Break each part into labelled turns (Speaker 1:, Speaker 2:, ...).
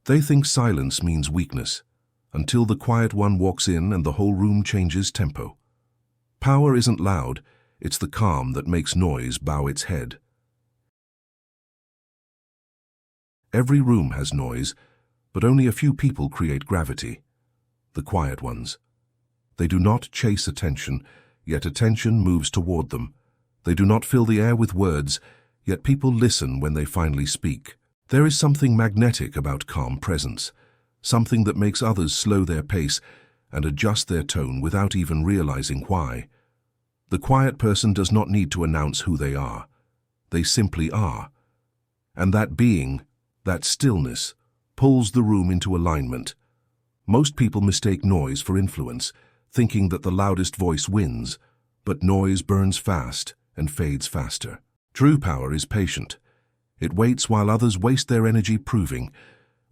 Speaker 1: They think silence means weakness, until the quiet one walks in and the whole room changes tempo. Power isn't loud, it's the calm that makes noise bow its head. Every room has noise, but only a few people create gravity. The quiet ones. They do not chase attention, yet attention moves toward them. They do not fill the air with words, yet people listen when they finally speak. There is something magnetic about calm presence, something that makes others slow their pace and adjust their tone without even realizing why. The quiet person does not need to announce who they are. They simply are. And that being, that stillness, pulls the room into alignment. Most people mistake noise for influence, thinking that the loudest voice wins, but noise burns fast and fades faster. True power is patient. It waits while others waste their energy proving.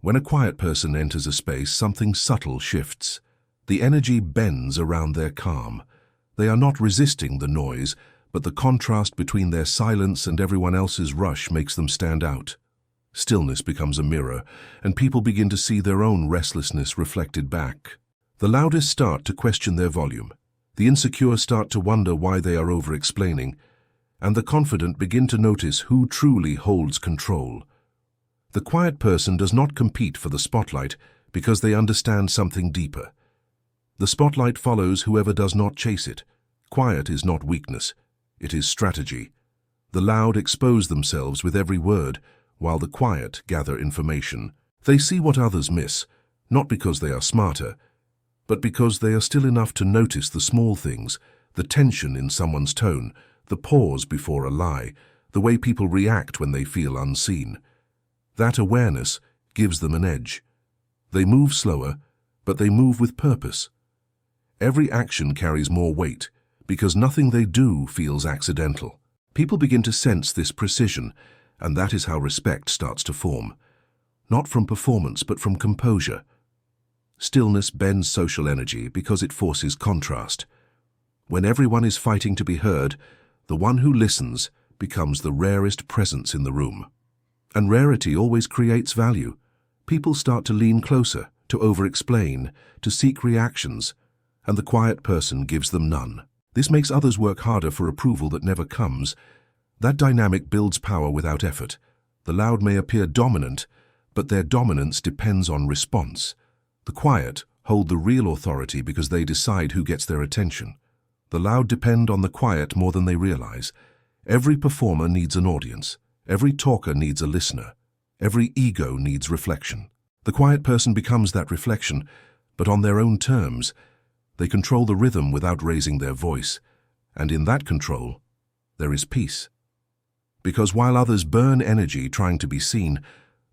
Speaker 1: When a quiet person enters a space, something subtle shifts. The energy bends around their calm. They are not resisting the noise, but the contrast between their silence and everyone else's rush makes them stand out. Stillness becomes a mirror, and people begin to see their own restlessness reflected back. The loudest start to question their volume. The insecure start to wonder why they are over-explaining, and the confident begin to notice who truly holds control. The quiet person does not compete for the spotlight because they understand something deeper. The spotlight follows whoever does not chase it. Quiet is not weakness, it is strategy. The loud expose themselves with every word, while the quiet gather information. They see what others miss, not because they are smarter, but because they are still enough to notice the small things, the tension in someone's tone, the pause before a lie, the way people react when they feel unseen. That awareness gives them an edge. They move slower, but they move with purpose. Every action carries more weight, because nothing they do feels accidental. People begin to sense this precision, and that is how respect starts to form. Not from performance, but from composure. Stillness bends social energy because it forces contrast. When everyone is fighting to be heard, the one who listens becomes the rarest presence in the room. And rarity always creates value. People start to lean closer, to over-explain, to seek reactions, and the quiet person gives them none. This makes others work harder for approval that never comes. That dynamic builds power without effort. The loud may appear dominant, but their dominance depends on response. The quiet hold the real authority because they decide who gets their attention. The loud depend on the quiet more than they realize. Every performer needs an audience. Every talker needs a listener. Every ego needs reflection. The quiet person becomes that reflection, but on their own terms. They control the rhythm without raising their voice, and in that control, there is peace. Because while others burn energy trying to be seen,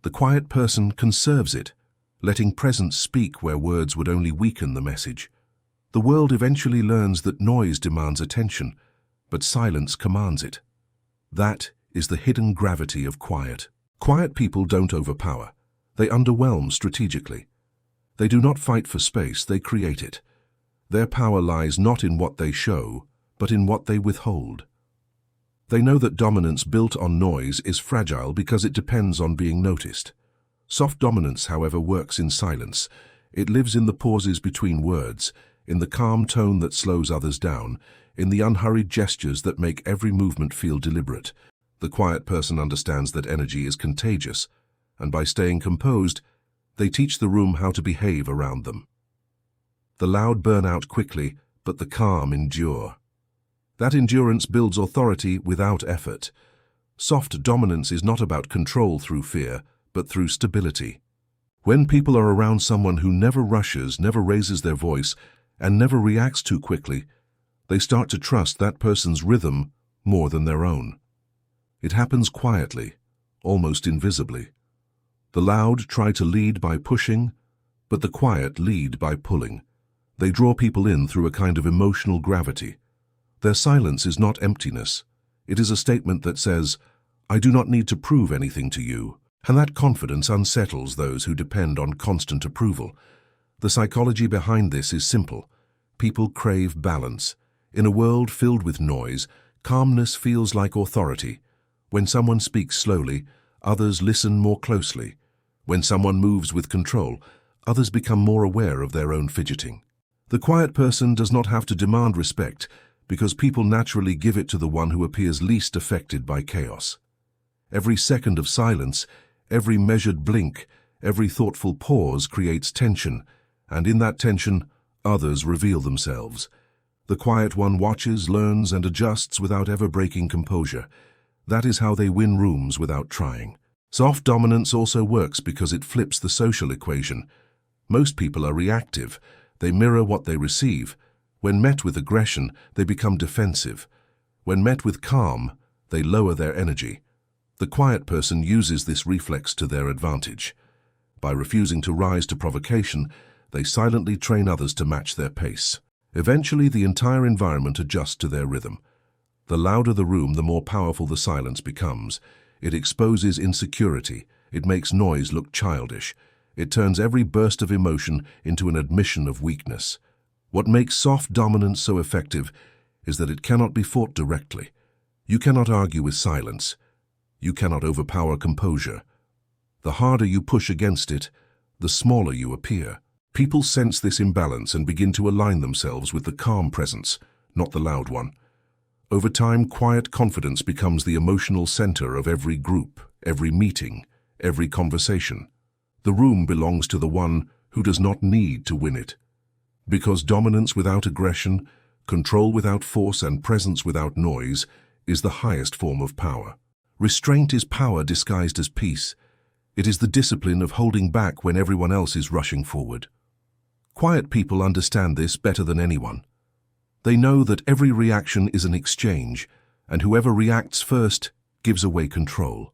Speaker 1: the quiet person conserves it, letting presence speak where words would only weaken the message. The world eventually learns that noise demands attention, but silence commands it. That is the hidden gravity of quiet. Quiet people don't overpower. They underwhelm strategically. They do not fight for space, they create it. Their power lies not in what they show, but in what they withhold. They know that dominance built on noise is fragile because it depends on being noticed. Soft dominance, however, works in silence. It lives in the pauses between words, in the calm tone that slows others down, in the unhurried gestures that make every movement feel deliberate. The quiet person understands that energy is contagious, and by staying composed, they teach the room how to behave around them. The loud burn out quickly, but the calm endure. That endurance builds authority without effort. Soft dominance is not about control through fear, but through stability. When people are around someone who never rushes, never raises their voice, and never reacts too quickly, they start to trust that person's rhythm more than their own. It happens quietly, almost invisibly. The loud try to lead by pushing, but the quiet lead by pulling. They draw people in through a kind of emotional gravity. Their silence is not emptiness. It is a statement that says, "I do not need to prove anything to you." And that confidence unsettles those who depend on constant approval. The psychology behind this is simple. People crave balance. In a world filled with noise, calmness feels like authority. When someone speaks slowly, others listen more closely. When someone moves with control, others become more aware of their own fidgeting. The quiet person does not have to demand respect because people naturally give it to the one who appears least affected by chaos. Every second of silence, every measured blink, every thoughtful pause creates tension, and in that tension, others reveal themselves. The quiet one watches, learns, and adjusts without ever breaking composure. That is how they win rooms without trying. Soft dominance also works because it flips the social equation. Most people are reactive. They mirror what they receive. When met with aggression, they become defensive. When met with calm, they lower their energy. The quiet person uses this reflex to their advantage. By refusing to rise to provocation, they silently train others to match their pace. Eventually, the entire environment adjusts to their rhythm. The louder the room, the more powerful the silence becomes. It exposes insecurity. It makes noise look childish. It turns every burst of emotion into an admission of weakness. What makes soft dominance so effective is that it cannot be fought directly. You cannot argue with silence. You cannot overpower composure. The harder you push against it, the smaller you appear. People sense this imbalance and begin to align themselves with the calm presence, not the loud one. Over time, quiet confidence becomes the emotional center of every group, every meeting, every conversation. The room belongs to the one who does not need to win it. Because dominance without aggression, control without force, and presence without noise is the highest form of power. Restraint is power disguised as peace. It is the discipline of holding back when everyone else is rushing forward. Quiet people understand this better than anyone. They know that every reaction is an exchange, and whoever reacts first gives away control.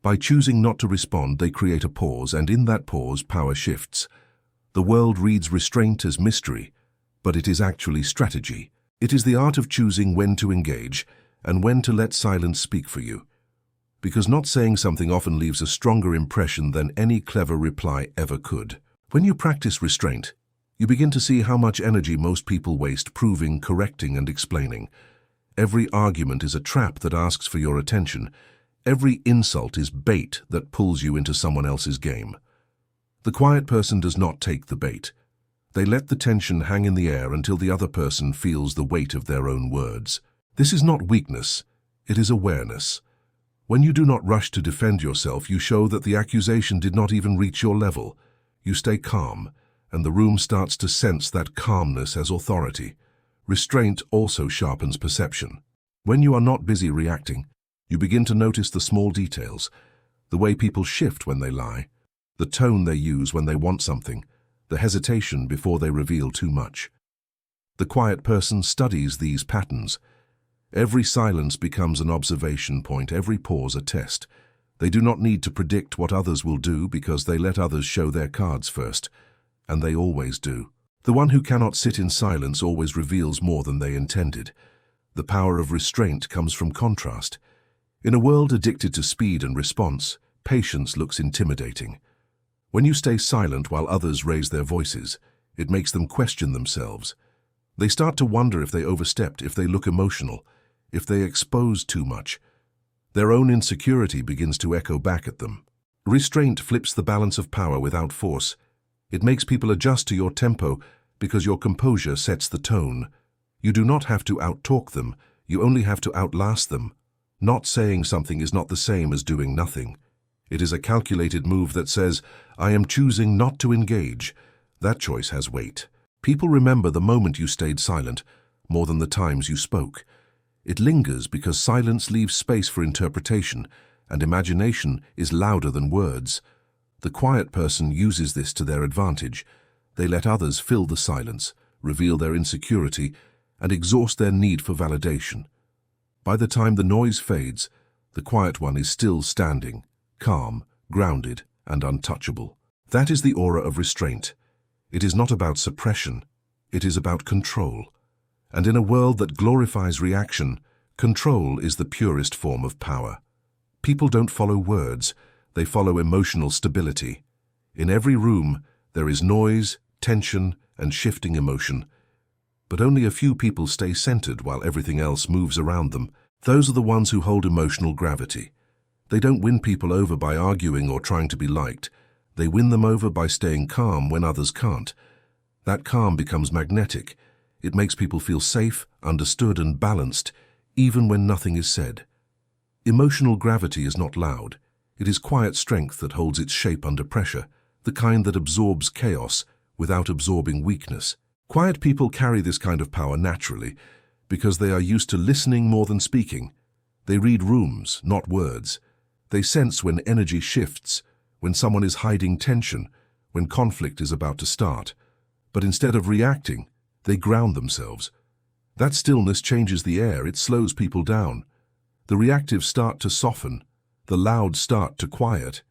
Speaker 1: By choosing not to respond, they create a pause, and in that pause, power shifts. The world reads restraint as mystery, but it is actually strategy. It is the art of choosing when to engage and when to let silence speak for you. Because not saying something often leaves a stronger impression than any clever reply ever could. When you practice restraint, you begin to see how much energy most people waste proving, correcting, and explaining. Every argument is a trap that asks for your attention. Every insult is bait that pulls you into someone else's game. The quiet person does not take the bait. They let the tension hang in the air until the other person feels the weight of their own words. This is not weakness, it is awareness. When you do not rush to defend yourself, you show that the accusation did not even reach your level. You stay calm, and the room starts to sense that calmness as authority. Restraint also sharpens perception. When you are not busy reacting, you begin to notice the small details, the way people shift when they lie, the tone they use when they want something, the hesitation before they reveal too much. The quiet person studies these patterns. Every silence becomes an observation point, every pause a test. They do not need to predict what others will do because they let others show their cards first, and they always do. The one who cannot sit in silence always reveals more than they intended. The power of restraint comes from contrast. In a world addicted to speed and response, patience looks intimidating. When you stay silent while others raise their voices, it makes them question themselves. They start to wonder if they overstepped, if they look emotional, if they expose too much. Their own insecurity begins to echo back at them. Restraint flips the balance of power without force. It makes people adjust to your tempo because your composure sets the tone. You do not have to outtalk them, you only have to outlast them. Not saying something is not the same as doing nothing. It is a calculated move that says, I am choosing not to engage. That choice has weight. People remember the moment you stayed silent more than the times you spoke. It lingers because silence leaves space for interpretation, and imagination is louder than words. The quiet person uses this to their advantage. They let others fill the silence, reveal their insecurity, and exhaust their need for validation. By the time the noise fades, the quiet one is still standing, calm, grounded, and untouchable. That is the aura of restraint. It is not about suppression, it is about control. And in a world that glorifies reaction, control is the purest form of power. People don't follow words, they follow emotional stability. In every room, there is noise, tension, and shifting emotion. But only a few people stay centered while everything else moves around them. Those are the ones who hold emotional gravity. They don't win people over by arguing or trying to be liked. They win them over by staying calm when others can't. That calm becomes magnetic. It makes people feel safe, understood, and balanced, even when nothing is said. Emotional gravity is not loud. It is quiet strength that holds its shape under pressure, the kind that absorbs chaos without absorbing weakness. Quiet people carry this kind of power naturally because they are used to listening more than speaking. They read rooms, not words. They sense when energy shifts, when someone is hiding tension, when conflict is about to start. But instead of reacting, they ground themselves. That stillness changes the air, it slows people down. The reactive start to soften, the loud start to quiet,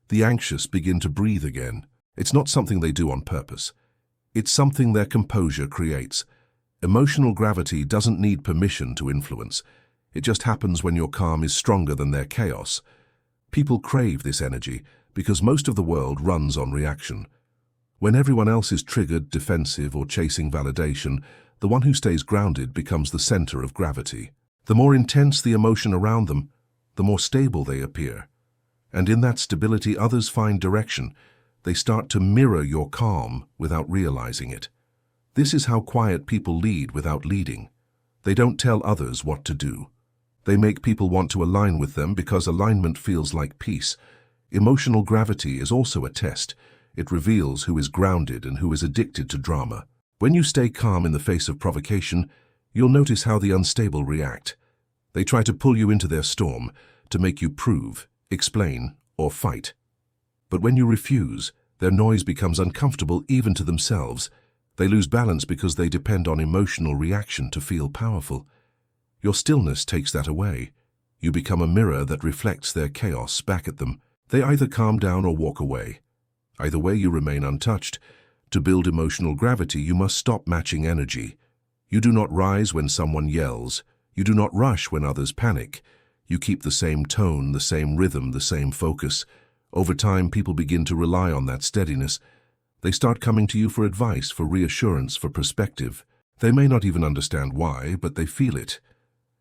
Speaker 1: the anxious begin to breathe again. It's not something they do on purpose. It's something their composure creates. Emotional gravity doesn't need permission to influence. It just happens when your calm is stronger than their chaos. People crave this energy because most of the world runs on reaction. When everyone else is triggered, defensive, or chasing validation, the one who stays grounded becomes the center of gravity. The more intense the emotion around them, the more stable they appear. And in that stability, others find direction. They start to mirror your calm without realizing it. This is how quiet people lead without leading. They don't tell others what to do. They make people want to align with them because alignment feels like peace. Emotional gravity is also a test. It reveals who is grounded and who is addicted to drama. When you stay calm in the face of provocation, you'll notice how the unstable react. They try to pull you into their storm, to make you prove, explain, or fight. But when you refuse, their noise becomes uncomfortable even to themselves. They lose balance because they depend on emotional reaction to feel powerful. Your stillness takes that away. You become a mirror that reflects their chaos back at them. They either calm down or walk away. Either way, you remain untouched. To build emotional gravity, you must stop matching energy. You do not rise when someone yells. You do not rush when others panic. You keep the same tone, the same rhythm, the same focus. Over time, people begin to rely on that steadiness. They start coming to you for advice, for reassurance, for perspective. They may not even understand why, but they feel it.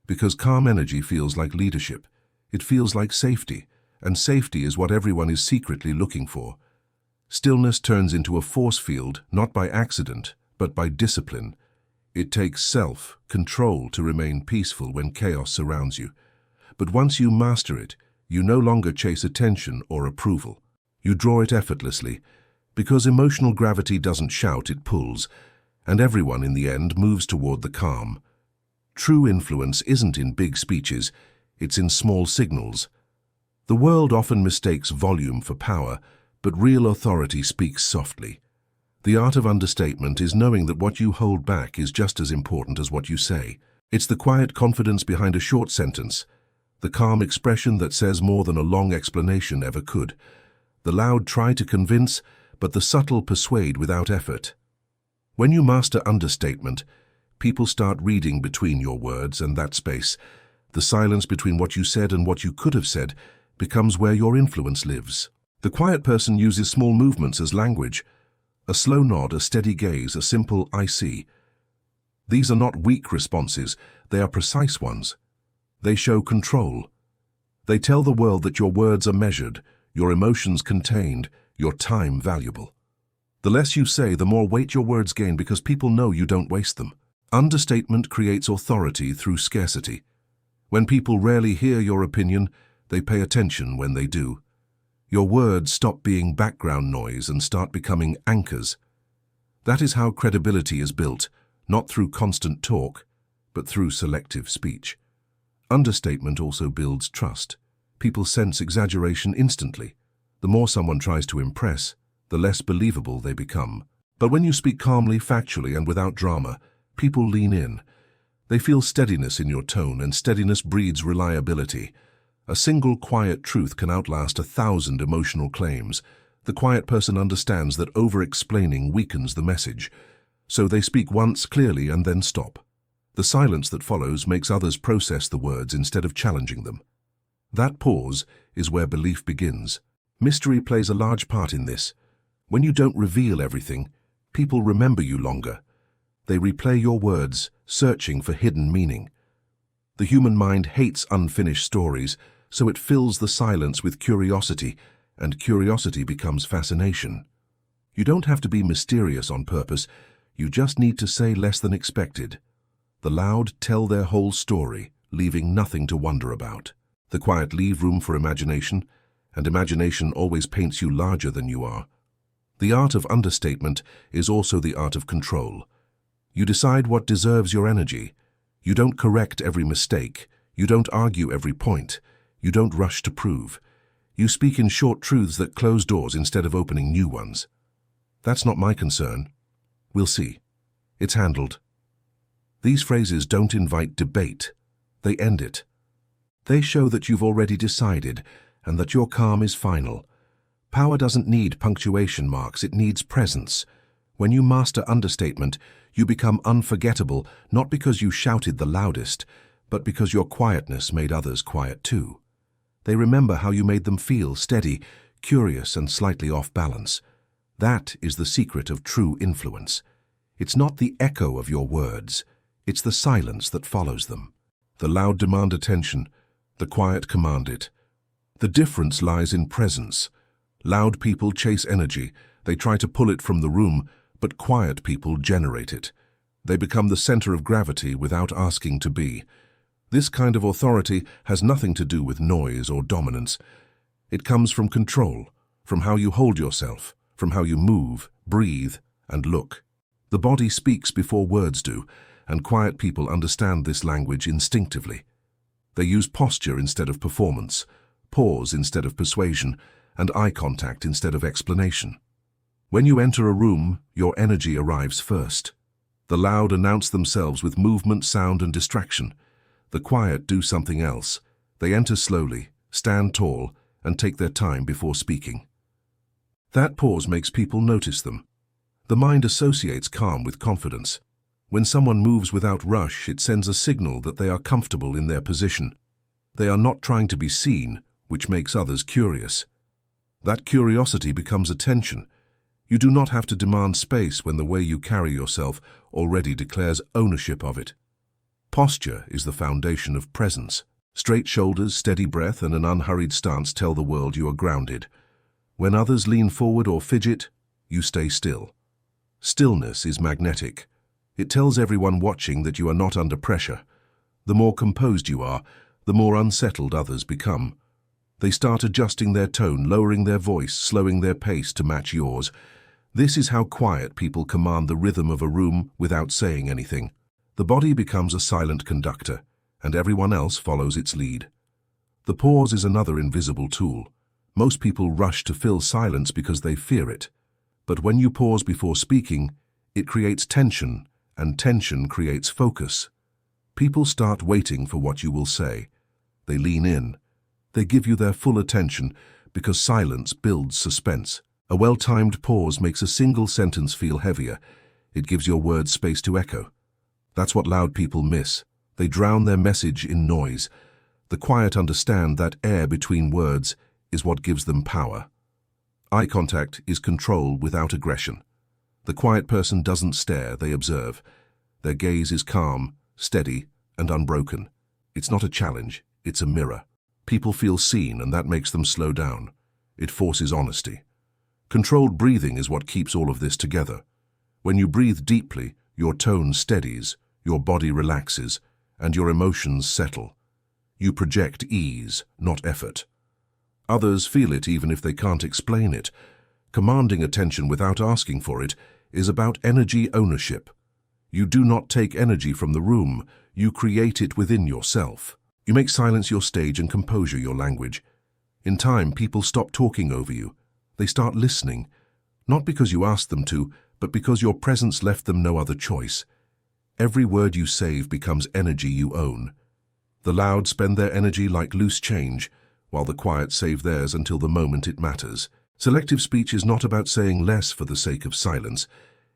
Speaker 1: Because calm energy feels like leadership. It feels like safety, and safety is what everyone is secretly looking for. Stillness turns into a force field, not by accident, but by discipline. It takes self-control to remain peaceful when chaos surrounds you. But once you master it, you no longer chase attention or approval. You draw it effortlessly, because emotional gravity doesn't shout, it pulls, and everyone in the end moves toward the calm. True influence isn't in big speeches, it's in small signals. The world often mistakes volume for power, but real authority speaks softly. The art of understatement is knowing that what you hold back is just as important as what you say. It's the quiet confidence behind a short sentence, the calm expression that says more than a long explanation ever could. The loud try to convince, but the subtle persuade without effort. When you master understatement, people start reading between your words, and that space, the silence between what you said and what you could have said, becomes where your influence lives. The quiet person uses small movements as language. A slow nod, a steady gaze, a simple "I see." These are not weak responses, they are precise ones. They show control. They tell the world that your words are measured, your emotions contained, your time valuable. The less you say, the more weight your words gain because people know you don't waste them. Understatement creates authority through scarcity. When people rarely hear your opinion, they pay attention when they do. Your words stop being background noise and start becoming anchors. That is how credibility is built, not through constant talk, but through selective speech. Understatement also builds trust. People sense exaggeration instantly. The more someone tries to impress, the less believable they become. But when you speak calmly, factually, and without drama, people lean in. They feel steadiness in your tone, and steadiness breeds reliability. A single quiet truth can outlast 1,000 emotional claims. The quiet person understands that over-explaining weakens the message, so they speak once clearly and then stop. The silence that follows makes others process the words instead of challenging them. That pause is where belief begins. Mystery plays a large part in this. When you don't reveal everything, people remember you longer. They replay your words, searching for hidden meaning. The human mind hates unfinished stories, so it fills the silence with curiosity, and curiosity becomes fascination. You don't have to be mysterious on purpose, you just need to say less than expected. The loud tell their whole story, leaving nothing to wonder about. The quiet leave room for imagination, and imagination always paints you larger than you are. The art of understatement is also the art of control. You decide what deserves your energy. You don't correct every mistake. You don't argue every point. You don't rush to prove. You speak in short truths that close doors instead of opening new ones. That's not my concern. We'll see. It's handled. These phrases don't invite debate. They end it. They show that you've already decided and that your calm is final. Power doesn't need punctuation marks, it needs presence. When you master understatement, you become unforgettable, not because you shouted the loudest, but because your quietness made others quiet too. They remember how you made them feel steady, curious, and slightly off balance. That is the secret of true influence. It's not the echo of your words, it's the silence that follows them. The loud demand attention, the quiet command it. The difference lies in presence. Loud people chase energy, they try to pull it from the room, but quiet people generate it. They become the center of gravity without asking to be. This kind of authority has nothing to do with noise or dominance. It comes from control, from how you hold yourself, from how you move, breathe, and look. The body speaks before words do, and quiet people understand this language instinctively. They use posture instead of performance, pause instead of persuasion, and eye contact instead of explanation. When you enter a room, your energy arrives first. The loud announce themselves with movement, sound, and distraction. The quiet do something else. They enter slowly, stand tall, and take their time before speaking. That pause makes people notice them. The mind associates calm with confidence. When someone moves without rush, it sends a signal that they are comfortable in their position. They are not trying to be seen, which makes others curious. That curiosity becomes attention. You do not have to demand space when the way you carry yourself already declares ownership of it. Posture is the foundation of presence. Straight shoulders, steady breath, and an unhurried stance tell the world you are grounded. When others lean forward or fidget, you stay still. Stillness is magnetic. It tells everyone watching that you are not under pressure. The more composed you are, the more unsettled others become. They start adjusting their tone, lowering their voice, slowing their pace to match yours. This is how quiet people command the rhythm of a room without saying anything. The body becomes a silent conductor, and everyone else follows its lead. The pause is another invisible tool. Most people rush to fill silence because they fear it. But when you pause before speaking, it creates tension, and tension creates focus. People start waiting for what you will say. They lean in. They give you their full attention because silence builds suspense. A well-timed pause makes a single sentence feel heavier. It gives your words space to echo. That's what loud people miss. They drown their message in noise. The quiet understand that air between words is what gives them power. Eye contact is control without aggression. The quiet person doesn't stare, they observe. Their gaze is calm, steady, and unbroken. It's not a challenge, it's a mirror. People feel seen, and that makes them slow down. It forces honesty. Controlled breathing is what keeps all of this together. When you breathe deeply, your tone steadies, your body relaxes, and your emotions settle. You project ease, not effort. Others feel it even if they can't explain it. Commanding attention without asking for it is about energy ownership. You do not take energy from the room, you create it within yourself. You make silence your stage and composure your language. In time, people stop talking over you. They start listening, not because you asked them to, but because your presence left them no other choice. Every word you save becomes energy you own. The loud spend their energy like loose change, while the quiet save theirs until the moment it matters. Selective speech is not about saying less for the sake of silence.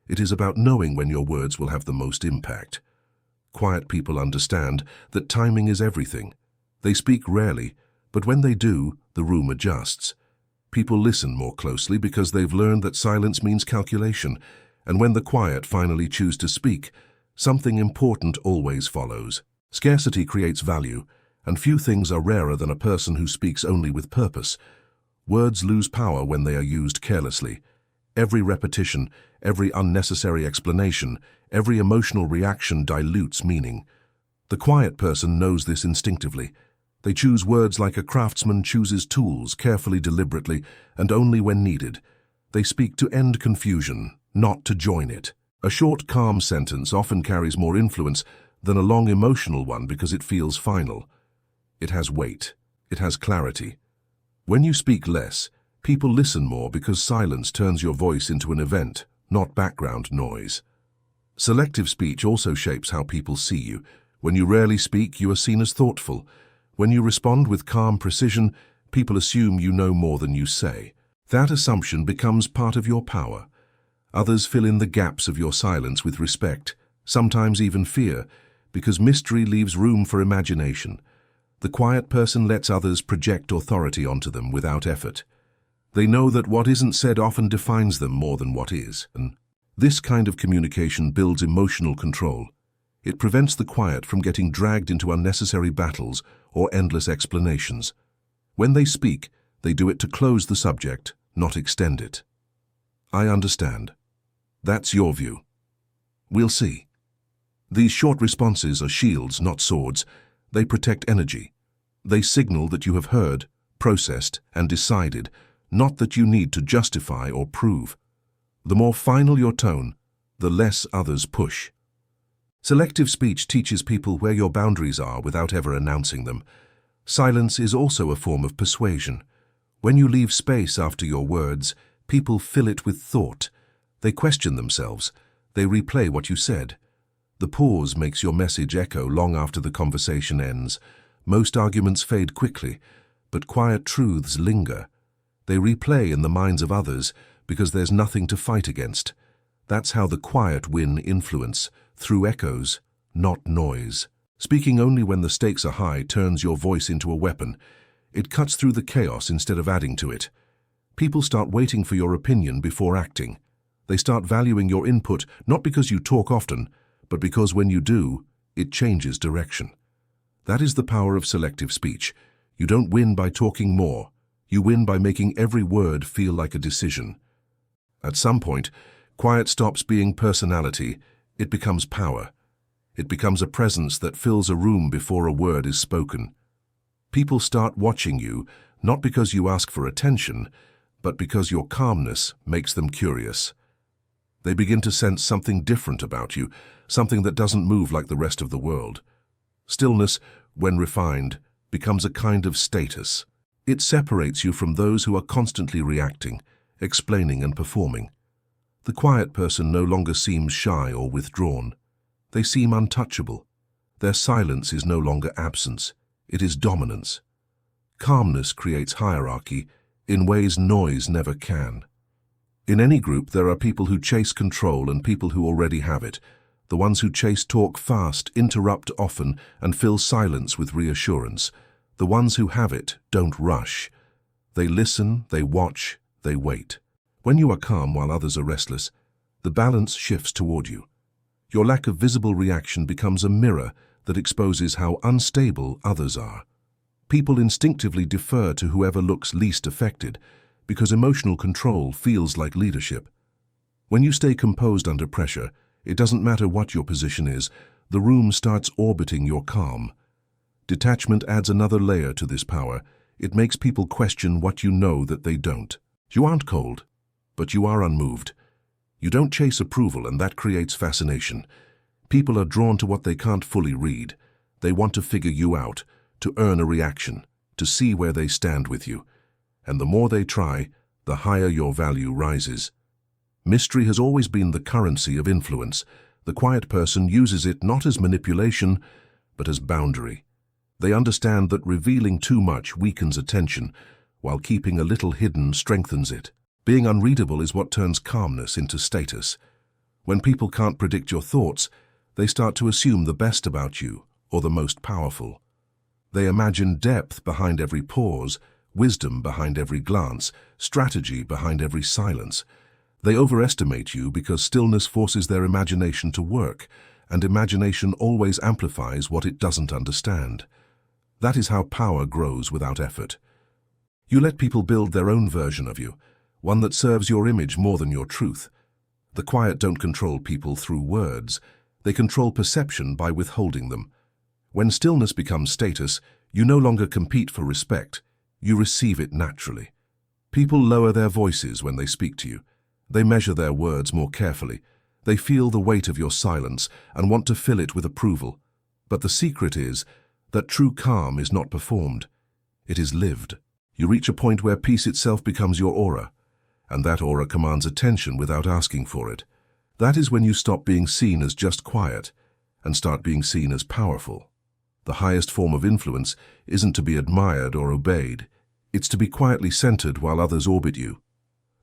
Speaker 1: It is about knowing when your words will have the most impact. Quiet people understand that timing is everything. They speak rarely, but when they do, the room adjusts. People listen more closely because they've learned that silence means calculation, and when the quiet finally choose to speak, something important always follows. Scarcity creates value, and few things are rarer than a person who speaks only with purpose. Words lose power when they are used carelessly. Every repetition, every unnecessary explanation, every emotional reaction dilutes meaning. The quiet person knows this instinctively. They choose words like a craftsman chooses tools, carefully, deliberately, and only when needed. They speak to end confusion, not to join it. A short, calm sentence often carries more influence than a long, emotional one because it feels final. It has weight. It has clarity. When you speak less, people listen more because silence turns your voice into an event, not background noise. Selective speech also shapes how people see you. When you rarely speak, you are seen as thoughtful. When you respond with calm precision, people assume you know more than you say. That assumption becomes part of your power. Others fill in the gaps of your silence with respect, sometimes even fear, because mystery leaves room for imagination. The quiet person lets others project authority onto them without effort. They know that what isn't said often defines them more than what is. And this kind of communication builds emotional control. It prevents the quiet from getting dragged into unnecessary battles or endless explanations. When they speak, they do it to close the subject, not extend it. I understand. That's your view. We'll see. These short responses are shields, not swords. They protect energy. They signal that you have heard, processed, and decided, not that you need to justify or prove. The more final your tone, the less others push. Selective speech teaches people where your boundaries are without ever announcing them. Silence is also a form of persuasion. When you leave space after your words, people fill it with thought. They question themselves. They replay what you said. The pause makes your message echo long after the conversation ends. Most arguments fade quickly, but quiet truths linger. They replay in the minds of others because there's nothing to fight against. That's how the quiet win influence, through echoes, not noise. Speaking only when the stakes are high turns your voice into a weapon. It cuts through the chaos instead of adding to it. People start waiting for your opinion before acting. They start valuing your input not because you talk often, but because when you do, it changes direction. That is the power of selective speech. You don't win by talking more. You win by making every word feel like a decision. At some point, quiet stops being personality. It becomes power. It becomes a presence that fills a room before a word is spoken. People start watching you, not because you ask for attention, but because your calmness makes them curious. They begin to sense something different about you, something that doesn't move like the rest of the world. Stillness, when refined, becomes a kind of status. It separates you from those who are constantly reacting, explaining and performing. The quiet person no longer seems shy or withdrawn. They seem untouchable. Their silence is no longer absence. It is dominance. Calmness creates hierarchy in ways noise never can. In any group, there are people who chase control and people who already have it. The ones who chase talk fast, interrupt often, and fill silence with reassurance. The ones who have it don't rush. They listen, they watch, they wait. When you are calm while others are restless, the balance shifts toward you. Your lack of visible reaction becomes a mirror that exposes how unstable others are. People instinctively defer to whoever looks least affected because emotional control feels like leadership. When you stay composed under pressure, it doesn't matter what your position is, the room starts orbiting your calm. Detachment adds another layer to this power. It makes people question what you know that they don't. You aren't cold, but you are unmoved. You don't chase approval, and that creates fascination. People are drawn to what they can't fully read. They want to figure you out, to earn a reaction, to see where they stand with you. And the more they try, the higher your value rises. Mystery has always been the currency of influence. The quiet person uses it not as manipulation, but as boundary. They understand that revealing too much weakens attention, while keeping a little hidden strengthens it. Being unreadable is what turns calmness into status. When people can't predict your thoughts, they start to assume the best about you, or the most powerful. They imagine depth behind every pause, wisdom behind every glance, strategy behind every silence. They overestimate you because stillness forces their imagination to work, and imagination always amplifies what it doesn't understand. That is how power grows without effort. You let people build their own version of you, one that serves your image more than your truth. The quiet don't control people through words. They control perception by withholding them. When stillness becomes status, you no longer compete for respect. You receive it naturally. People lower their voices when they speak to you. They measure their words more carefully. They feel the weight of your silence and want to fill it with approval. But the secret is that true calm is not performed. It is lived. You reach a point where peace itself becomes your aura, and that aura commands attention without asking for it. That is when you stop being seen as just quiet and start being seen as powerful. The highest form of influence isn't to be admired or obeyed. It's to be quietly centered while others orbit you.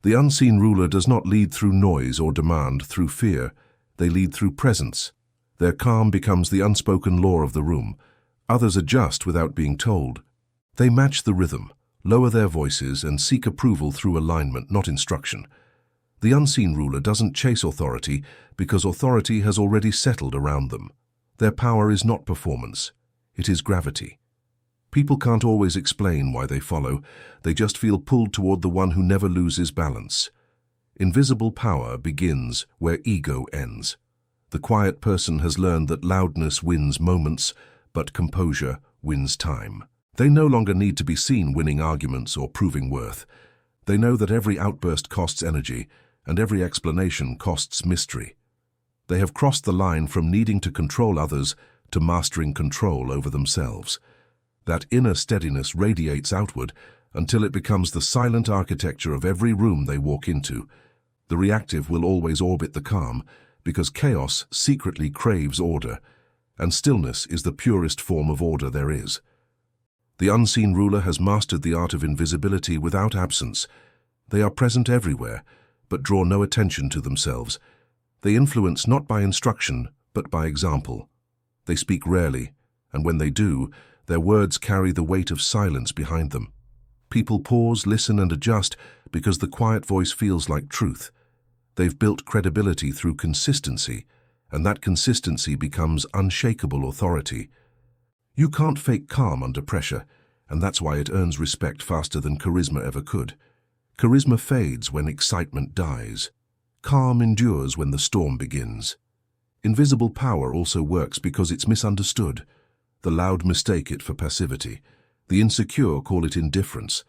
Speaker 1: The unseen ruler does not lead through noise or demand through fear. They lead through presence. Their calm becomes the unspoken law of the room. Others adjust without being told. They match the rhythm, lower their voices, and seek approval through alignment, not instruction. The unseen ruler doesn't chase authority because authority has already settled around them. Their power is not performance. It is gravity. People can't always explain why they follow. They just feel pulled toward the one who never loses balance. Invisible power begins where ego ends. The quiet person has learned that loudness wins moments, but composure wins time. They no longer need to be seen winning arguments or proving worth. They know that every outburst costs energy, and every explanation costs mystery. They have crossed the line from needing to control others to mastering control over themselves. That inner steadiness radiates outward until it becomes the silent architecture of every room they walk into. The reactive will always orbit the calm, because chaos secretly craves order, and stillness is the purest form of order there is. The unseen ruler has mastered the art of invisibility without absence. They are present everywhere, but draw no attention to themselves. They influence not by instruction, but by example. They speak rarely, and when they do, their words carry the weight of silence behind them. People pause, listen, and adjust because the quiet voice feels like truth. They've built credibility through consistency, and that consistency becomes unshakable authority. You can't fake calm under pressure, and that's why it earns respect faster than charisma ever could. Charisma fades when excitement dies. Calm endures when the storm begins. Invisible power also works because it's misunderstood. The loud mistake it for passivity. The insecure call it indifference.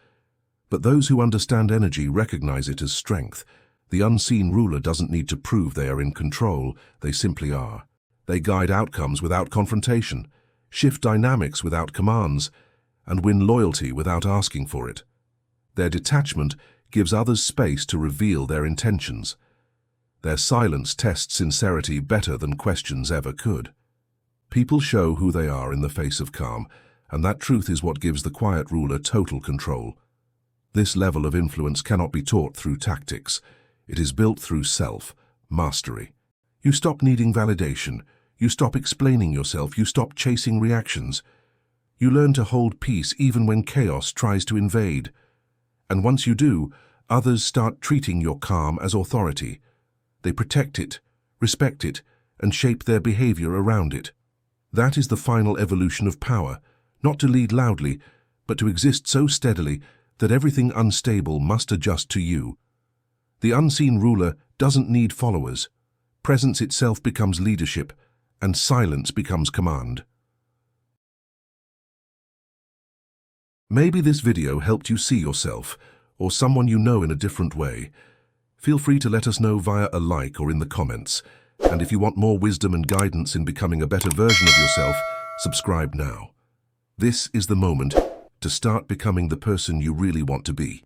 Speaker 1: But those who understand energy recognize it as strength. The unseen ruler doesn't need to prove they are in control, they simply are. They guide outcomes without confrontation, shift dynamics without commands, and win loyalty without asking for it. Their detachment gives others space to reveal their intentions. Their silence tests sincerity better than questions ever could. People show who they are in the face of calm, and that truth is what gives the quiet ruler total control. This level of influence cannot be taught through tactics. It is built through self-mastery. You stop needing validation. You stop explaining yourself. You stop chasing reactions. You learn to hold peace even when chaos tries to invade. And once you do, others start treating your calm as authority. They protect it, respect it, and shape their behavior around it. That is the final evolution of power, not to lead loudly, but to exist so steadily that everything unstable must adjust to you. The unseen ruler doesn't need followers. Presence itself becomes leadership, and silence becomes command. Maybe this video helped you see yourself, or someone you know in a different way. Feel free to let us know via a like or in the comments. And if you want more wisdom and guidance in becoming a better version of yourself, subscribe now. This is the moment to start becoming the person you really want to be.